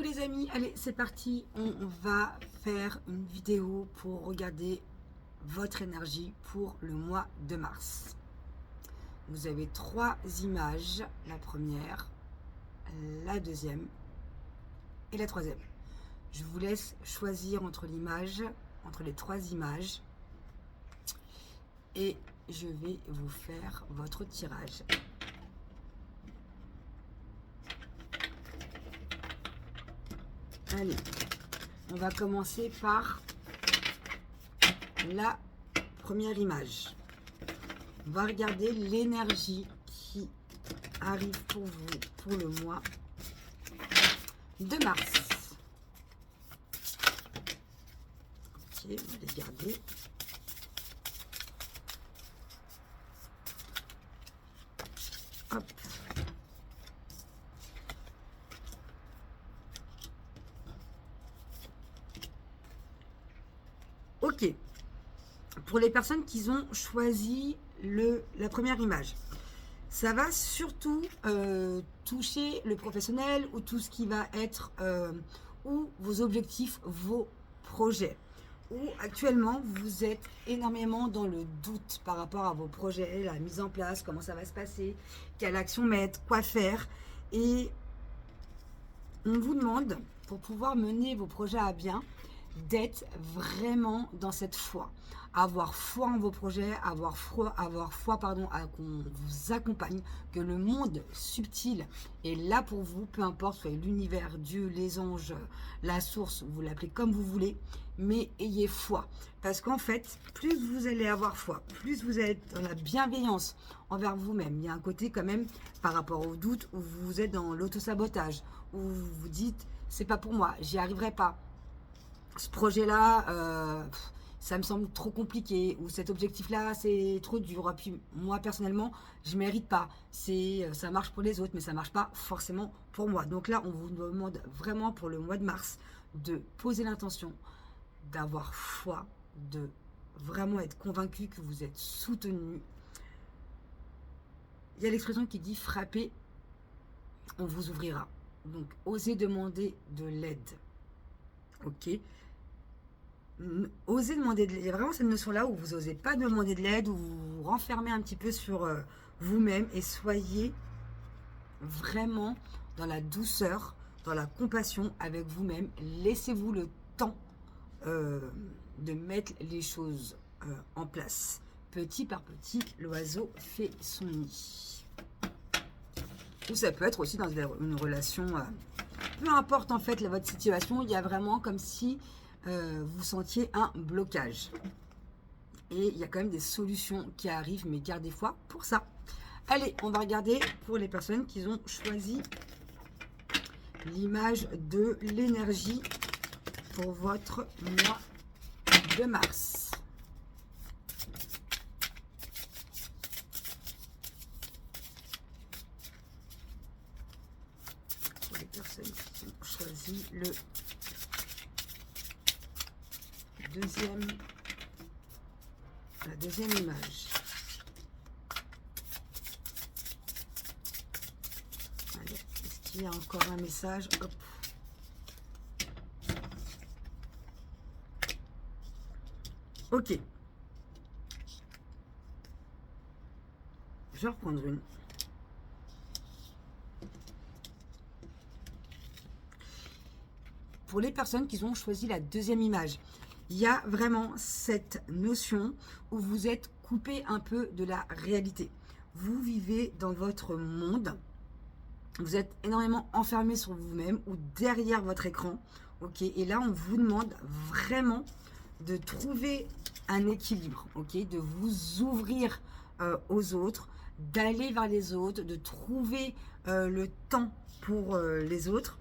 Coucou les amis, allez c'est parti, on va faire une vidéo pour regarder votre énergie pour le mois de mars. Vous avez 3 images, la première, la deuxième et la troisième. Je vous laisse choisir entre les 3 images et je vais vous faire votre tirage. Allez, on va commencer par la première image. On va regarder l'énergie qui arrive pour vous pour le mois de mars. Ok, on va les garder. Hop. Ok, pour les personnes qui ont choisi la première image, ça va surtout toucher le professionnel ou tout ce qui va être ou vos objectifs, vos projets. Ou actuellement vous êtes énormément dans le doute par rapport à vos projets, la mise en place, comment ça va se passer, quelle action mettre, quoi faire. Et on vous demande, pour pouvoir mener vos projets à bien, d'être vraiment dans cette foi, avoir foi en vos projets, avoir foi à qu'on vous accompagne, que le monde subtil est là pour vous, peu importe, soit l'univers, Dieu, les anges, la source, vous l'appelez comme vous voulez, mais ayez foi, parce qu'en fait, plus vous allez avoir foi, plus vous allez être dans la bienveillance envers vous-même. Il y a un côté quand même par rapport au doute où vous êtes dans l'autosabotage, où vous vous dites c'est pas pour moi, j'y arriverai pas. Ce projet-là, ça me semble trop compliqué, ou cet objectif-là, c'est trop dur. Puis moi, personnellement, je ne mérite pas. Ça marche pour les autres, mais ça ne marche pas forcément pour moi. Donc là, on vous demande vraiment pour le mois de mars de poser l'intention, d'avoir foi, de vraiment être convaincu que vous êtes soutenu. Il y a l'expression qui dit « frapper, on vous ouvrira ». Donc, osez demander de l'aide. Ok, osez demander de l'aide. Il y a vraiment cette notion-là où vous n'osez pas demander de l'aide, où vous vous renfermez un petit peu sur vous-même et soyez vraiment dans la douceur, dans la compassion avec vous-même. Laissez-vous le temps de mettre les choses en place. Petit par petit, l'oiseau fait son nid. Ou ça peut être aussi dans une relation... peu importe en fait votre situation, il y a vraiment comme si vous sentiez un blocage. Et il y a quand même des solutions qui arrivent, mais gardez foi pour ça. Allez, on va regarder pour les personnes qui ont choisi l'image de l'énergie pour votre mois de mars. Pour les personnes qui ont choisi la deuxième image. Allez, est-ce qu'il y a encore un message? Hop. Ok. Je vais reprendre une. Pour les personnes qui ont choisi la deuxième image, il y a vraiment cette notion où vous êtes coupé un peu de la réalité. Vous vivez dans votre monde, vous êtes énormément enfermé sur vous-même ou derrière votre écran. Ok, et là, on vous demande vraiment de trouver un équilibre, ok, de vous ouvrir aux autres, d'aller vers les autres, de trouver le temps pour les autres.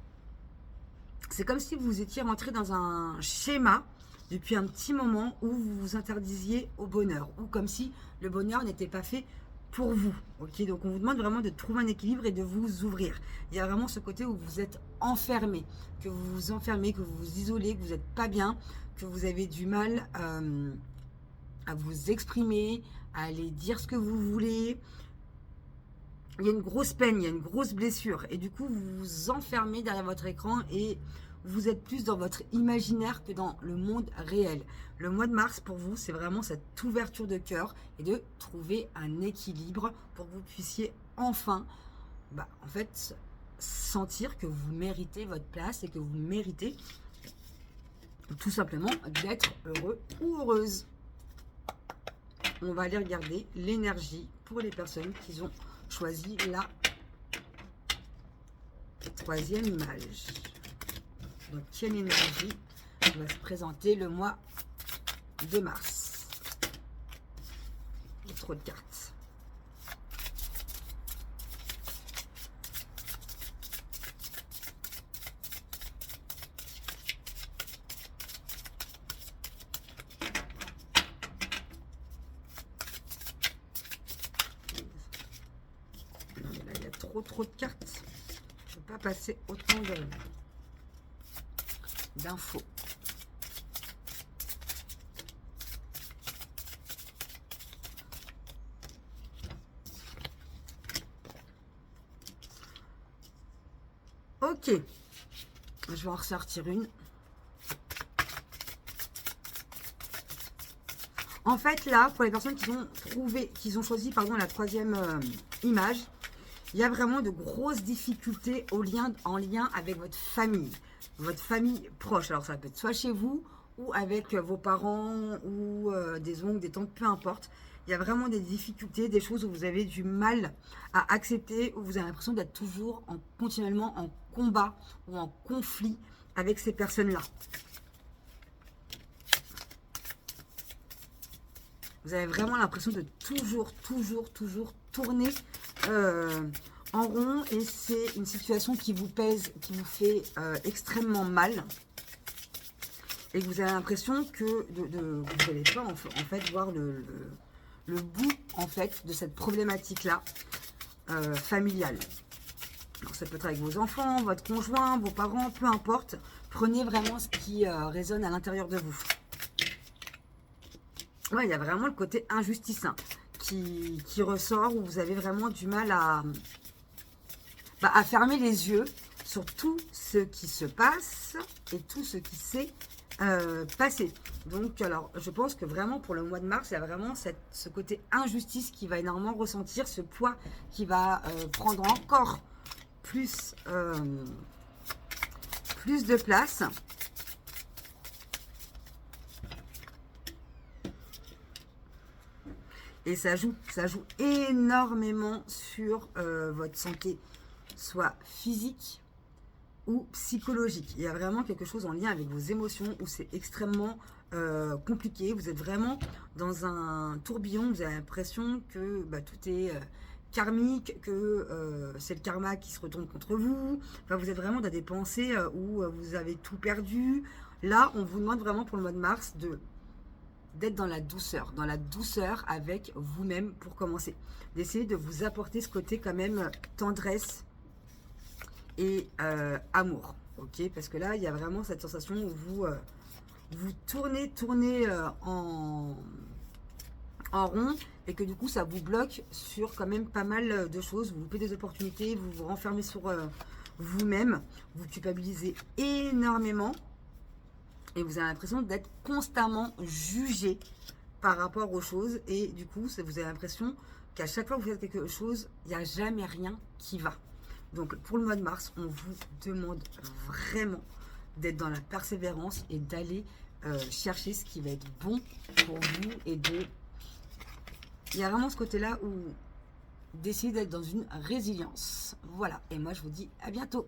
C'est comme si vous étiez rentré dans un schéma depuis un petit moment où vous vous interdisiez au bonheur, ou comme si le bonheur n'était pas fait pour vous. Ok, donc on vous demande vraiment de trouver un équilibre et de vous ouvrir. Il y a vraiment ce côté où vous êtes enfermé, que vous vous enfermez, que vous vous isolez, que vous n'êtes pas bien, que vous avez du mal à vous exprimer, à aller dire ce que vous voulez. il y a une grosse peine, il y a une grosse blessure. Et du coup, vous vous enfermez derrière votre écran et vous êtes plus dans votre imaginaire que dans le monde réel. Le mois de mars, pour vous, c'est vraiment cette ouverture de cœur et de trouver un équilibre pour que vous puissiez enfin, en fait, sentir que vous méritez votre place et que vous méritez tout simplement d'être heureux ou heureuse. On va aller regarder l'énergie pour les personnes qui ont choisi la troisième image. Donc, quelle énergie va se présenter le mois de mars? Il y a trop de cartes. Non, mais là, il y a trop de cartes. Je ne peux pas passer autant d'infos. Ok, je vais en ressortir une. En fait, là, pour les personnes qui ont choisi, pardon, la troisième image, il y a vraiment de grosses difficultés en lien avec votre famille proche. Alors, ça peut être soit chez vous, ou avec vos parents, ou des oncles, des tantes, peu importe. Il y a vraiment des difficultés, des choses où vous avez du mal à accepter, où vous avez l'impression d'être toujours continuellement en combat ou en conflit avec ces personnes-là. Vous avez vraiment l'impression de toujours tourner en rond, et c'est une situation qui vous pèse, qui vous fait extrêmement mal, et que vous avez l'impression que vous n'allez pas en fait voir le bout en fait de cette problématique-là familiale. Alors, ça peut être avec vos enfants, votre conjoint, vos parents, peu importe. Prenez vraiment ce qui résonne à l'intérieur de vous. Ouais, il y a vraiment le côté injustice qui ressort, où vous avez vraiment du mal à fermer les yeux sur tout ce qui se passe et tout ce qui s'est passé. Donc, alors, je pense que vraiment pour le mois de mars, il y a vraiment ce côté injustice qui va énormément ressentir, ce poids qui va prendre encore plus de place. Et ça joue énormément sur votre santé, soit physique ou psychologique. Il y a vraiment quelque chose en lien avec vos émotions où c'est extrêmement compliqué. Vous êtes vraiment dans un tourbillon. Vous avez l'impression que tout est karmique, que c'est le karma qui se retourne contre vous. Enfin, vous êtes vraiment dans des pensées où vous avez tout perdu. Là, on vous demande vraiment pour le mois de mars d'être dans la douceur avec vous-même pour commencer. D'essayer de vous apporter ce côté quand même tendresse et amour. Ok, parce que là, il y a vraiment cette sensation où vous tournez en rond, et que du coup, ça vous bloque sur quand même pas mal de choses. Vous loupez des opportunités, vous vous renfermez sur vous-même, vous culpabilisez énormément. Et vous avez l'impression d'être constamment jugé par rapport aux choses. Et du coup, vous avez l'impression qu'à chaque fois que vous faites quelque chose, il n'y a jamais rien qui va. Donc, pour le mois de mars, on vous demande vraiment d'être dans la persévérance et d'aller chercher ce qui va être bon pour vous. Il y a vraiment ce côté-là où d'essayer d'être dans une résilience. Voilà. Et moi, je vous dis à bientôt.